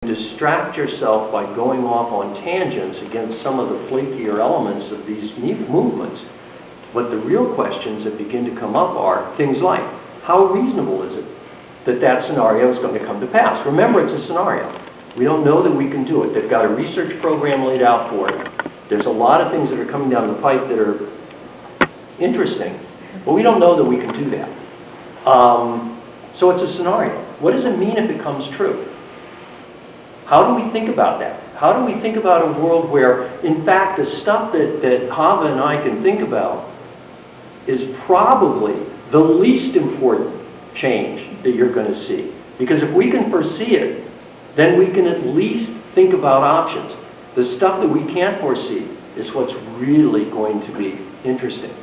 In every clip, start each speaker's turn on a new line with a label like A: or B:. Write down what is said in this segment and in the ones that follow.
A: distract yourself by going off on tangents against some of the flakier elements of these movements. But the real questions that begin to come up are things like, how reasonable is it that that scenario is going to come to pass? Remember, it's a scenario. We don't know that we can do it. They've got a research program laid out for it. There's a lot of things that are coming down the pipe that are interesting, but we don't know that we can do that. So it's a scenario. What does it mean if it comes true? How do we think about that? How do we think about a world where, in fact, the stuff that Hava and I can think about is probably the least important change that you're going to see? Because if we can foresee it, then we can at least think about options. The stuff that we can't foresee is what's really going to be interesting.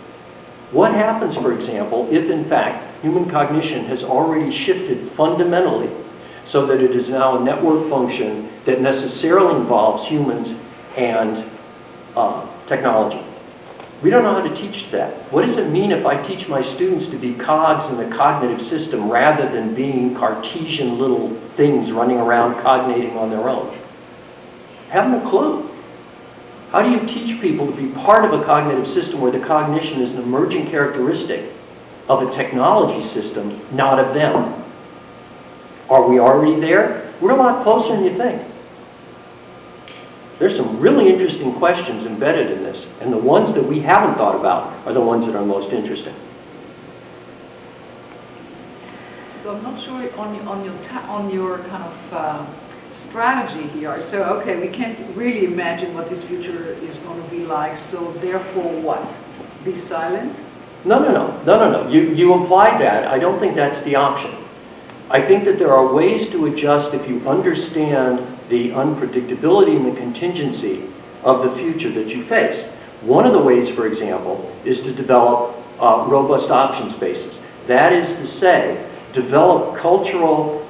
A: What happens, for example, if in fact human cognition has already shifted fundamentally so that it is now a network function that necessarily involves humans and technology? We don't know how to teach that. What does it mean if I teach my students to be cogs in the cognitive system rather than being Cartesian little things running around cognating on their own? Haven't a clue. How do you teach people to be part of a cognitive system where the cognition is an emerging characteristic of a technology system, not of them? Are we already there? We're a lot closer than you think. There's some really interesting questions embedded in this, and the ones that we haven't thought about are the ones that are most interesting.
B: So I'm not sure on your kind of strategy here. So, okay, we can't really imagine what this future is going to be like, so therefore what? Be silent?
A: No. You implied that. I don't think that's the option. I think that there are ways to adjust if you understand the unpredictability and the contingency of the future that you face. One of the ways, for example, is to develop robust option spaces. That is to say, develop cultural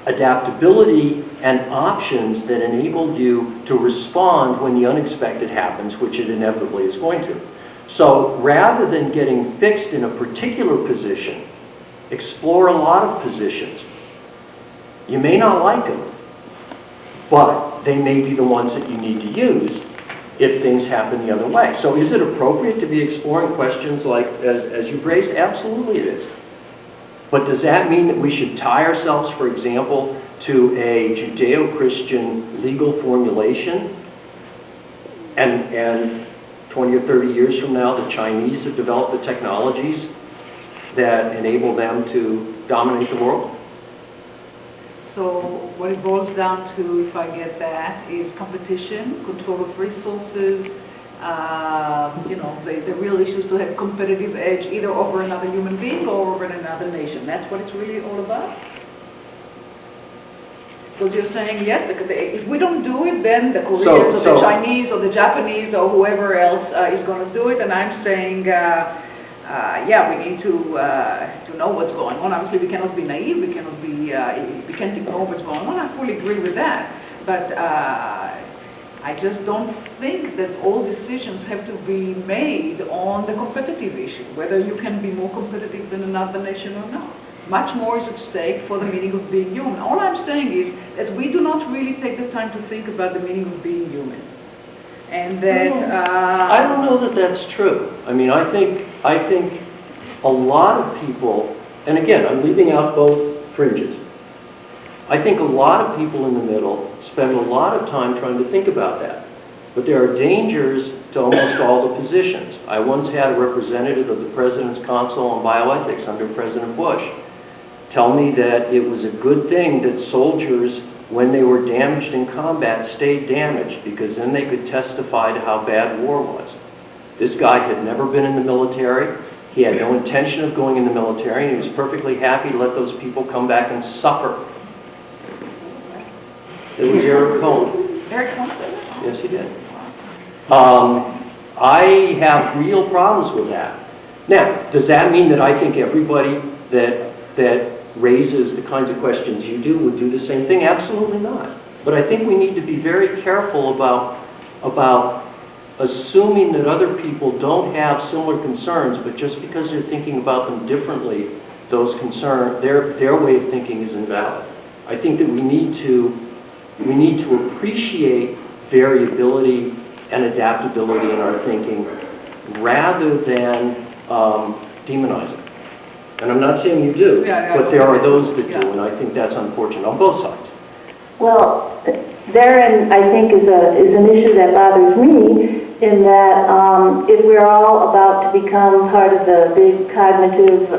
A: adaptability and options that enable you to respond when the unexpected happens, which it inevitably is going to. So rather than getting fixed in a particular position, explore a lot of positions. You may not like them, but they may be the ones that you need to use if things happen the other way. So is it appropriate to be exploring questions like, as you've raised? Absolutely it is. But does that mean that we should tie ourselves, for example, to a Judeo-Christian legal formulation? And 20 or 30 years from now, the Chinese have developed the technologies that enable them to dominate the world?
B: So what it boils down to, if I get that, is competition, control of resources, the real issue is to have competitive edge either over another human being or over another nation. That's what it's really all about? So you're saying, yes, if we don't do it, then the Koreans or the Chinese or the Japanese or whoever else is going to do it, and I'm saying, yeah, we need to know what's going on. Obviously, we cannot be naive. We can't ignore what's going on. I fully agree with that. But I just don't think that all decisions have to be made on the competitive issue, whether you can be more competitive than another nation or not. Much more is at stake for the meaning of being human. All I'm saying is that we do not really take the time to think about the meaning of being human. And that
A: I don't know that that's true. I mean, I think a lot of people, and again, I'm leaving out both fringes. I think a lot of people in the middle spend a lot of time trying to think about that. But there are dangers to almost all the positions. I once had a representative of the President's Council on Bioethics under President Bush tell me that it was a good thing that soldiers, when they were damaged in combat, stayed damaged, because then they could testify to how bad war was. This guy had never been in the military. He had no intention of going in the military, and he was perfectly happy to let those people come back and suffer. It was Eric Cohen.
B: Eric Cohen?
A: Yes, he did. I have real problems with that. Now, does that mean that I think everybody that raises the kinds of questions you do would do the same thing? Absolutely not. But I think we need to be very careful about assuming that other people don't have similar concerns, but just because they're thinking about them differently, those concerns, their way of thinking is invalid. I think that we need to We need to appreciate variability and adaptability in our thinking rather than demonize it. And I'm not saying you do, but there are those that do, and I think that's unfortunate on both sides.
C: Well, therein, I think, is an issue that bothers me, in that if we're all about to become part of the big cognitive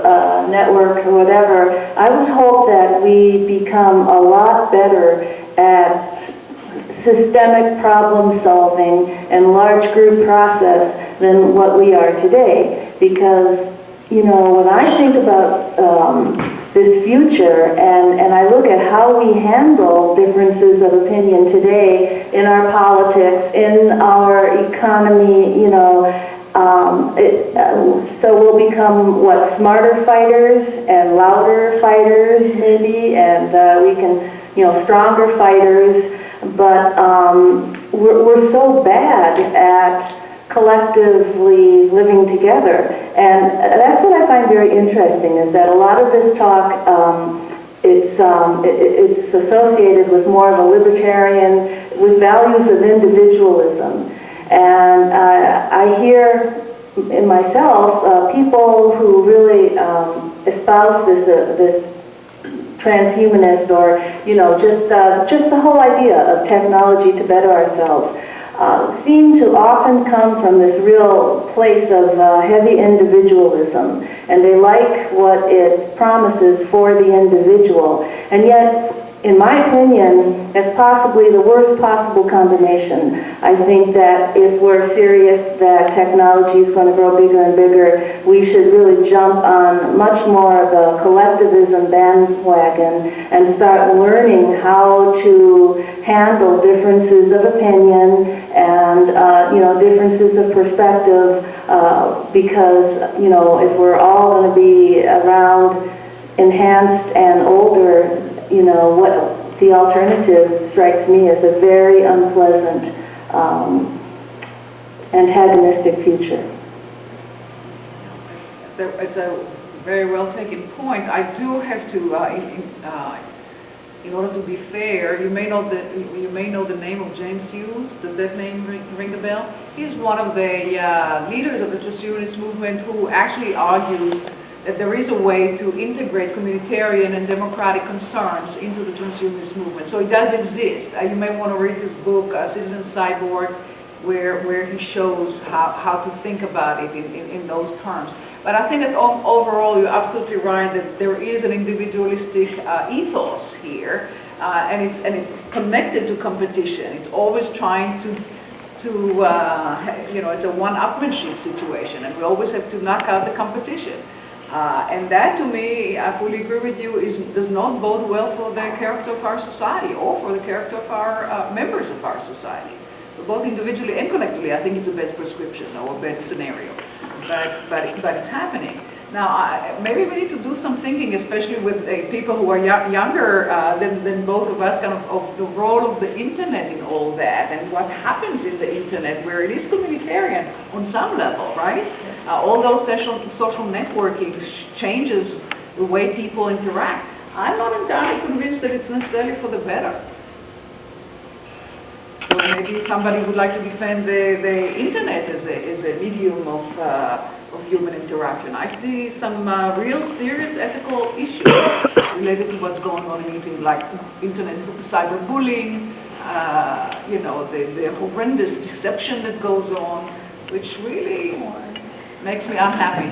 C: network or whatever, I would hope that we become a lot better at systemic problem solving and large group process than what we are today. Because, you know, when I think about this future, and I look at how we handle differences of opinion today in our politics, in our economy, you know, so we'll become, what, smarter fighters and louder fighters, maybe, and we can, you know, stronger fighters, but we're so bad at collectively living together. And that's what I find very interesting, is that a lot of this talk, it's associated with more of a libertarian, with values of individualism. And I hear in myself people who really espouse this transhumanist, or, you know, just the whole idea of technology to better ourselves, seem to often come from this real place of heavy individualism, and they like what it promises for the individual. And yet, in my opinion, it's possibly the worst possible combination. I think that if we're serious that technology is going to grow bigger and bigger, we should really jump on much more of a collectivism bandwagon and start learning how to handle differences of opinion and, you know, differences of perspective, because, you know, if we're all going to be around enhanced and older, you know, what the alternative strikes me as a very unpleasant, antagonistic future.
B: It's a very well taken point. I do have to, in order to be fair, you may know the name of James Hughes. Does that name ring a bell? He's one of the leaders of the transhumanist movement who actually argues that there is a way to integrate communitarian and democratic concerns into the transhumanist movement. So it does exist. You may want to read his book, Citizen Cyborg, where he shows how to think about it in those terms. But I think that overall you're absolutely right that there is an individualistic ethos here, and it's connected to competition. It's always trying to you know, it's a one-upmanship situation, and we always have to knock out the competition. And that, to me, I fully agree with you, does not bode well for the character of our society or for the character of our members of our society. So both individually and collectively, I think it's the best prescription or best scenario. But it's happening. Now, maybe we need to do some thinking, especially with people who are younger than both of us, kind of the role of the internet in all that, and what happens in the internet, where it is communitarian on some level, right? All those social networking changes the way people interact. I'm not entirely convinced that it's necessarily for the better. So maybe somebody would like to defend the internet as a medium of human interaction. I see some real serious ethical issues related to what's going on in it, like internet cyberbullying, you know, the horrendous deception that goes on, which really makes me unhappy.